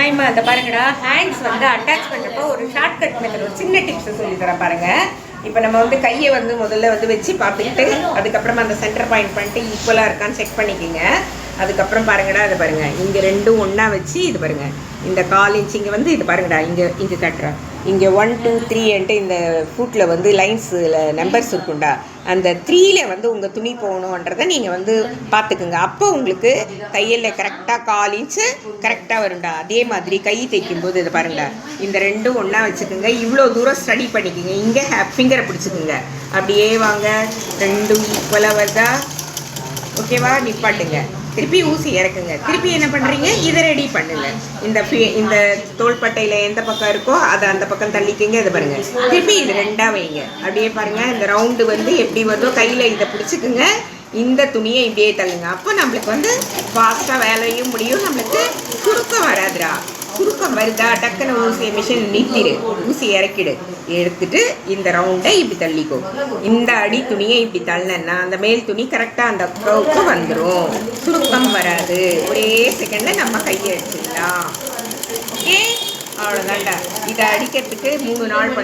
ஆயிமா அதை பாருங்கடா, ஹேண்ட்ஸ் வந்து அட்டாச் பண்ணுறப்போ ஒரு ஷார்ட்கட் மெத்தட், ஒரு சின்ன டிப்ஸ் சொல்லி தரேன் பாருங்க. இப்போ நம்ம வந்து கையை வந்து முதல்ல வந்து வச்சு பார்த்துக்கிட்டு அதுக்கப்புறமா அந்த சென்டர் பாயிண்ட் பண்ணிட்டு ஈக்குவலாக இருக்கான்னு செக் பண்ணிக்கோங்க. அதுக்கப்புறம் பாருங்கடா, அதை பாருங்க, இங்கே ரெண்டும் ஒன்றா வச்சு இது பாருங்க, இந்த 1/4 இன்ச் இங்கே வந்து இது பாருங்கடா, இங்கே கட்டுறேன், இங்கே 1 2 3 இந்த ஃபுட்டில் வந்து லைன்ஸில் நம்பர்ஸ் இருக்குண்டா, அந்த 3ல வந்து உங்கள் துணி போகணுன்றதை நீங்கள் வந்து பார்த்துக்குங்க. அப்போ உங்களுக்கு தையலில் கரெக்டாக 1/4 இன்ச்சு கரெக்டாக வரும்டா. அதே மாதிரி கை தைக்கும்போது இதை பாருங்கடா, இந்த ரெண்டும் ஒன்றா வச்சுக்கோங்க. இவ்வளோ தூரம் ஸ்டடி பண்ணிக்கோங்க. இங்கே ஃபிங்கரை பிடிச்சிக்குங்க, அப்படியே வாங்க, ரெண்டும் ஈக்குவலாக வருதா, ஓகேவா, நிப்பாட்டுங்க, திருப்பி ஊசி இறக்குங்க, திருப்பி என்ன பண்ணுறீங்க, இதை ரெடி பண்ணுங்க. இந்த தோள்பட்டையில் எந்த பக்கம் இருக்கோ அதை அந்த பக்கம் தள்ளிக்கங்க. இதை பாருங்கள், திருப்பி இது ரெண்டாக வைங்க, அப்படியே பாருங்கள், இந்த ரவுண்டு வந்து எப்படி வருதோ கையில் இதை பிடிச்சிக்குங்க, இந்த துணியை இப்படியே தள்ளுங்க. அப்போ நம்மளுக்கு வந்து ஃபாஸ்ட்டாக வேலையும் முடியும், நம்மளுக்கு சுருக்கம் வராதுடா. சுருக்கம் வருதா, டக்குன்னு ஊசியை மிஷின் நிறுத்திடு, ஊசி இறக்கிடு, எடுத்துட்டு இந்த ரவுண்டை இப்படி தள்ளிக்கோ. இந்த அடி துணியை இப்படி தள்ளனா அந்த மேல் துணி கரெக்டாக அந்த கவுக்கு வந்துடும், சுருக்கம் வராது. ஒரே செகண்டில் நம்ம கையை அடிச்சிடலாம். ஓகே, அவ்வளோதான்டா. இதை அடிக்கிறதுக்கு 3 நாள்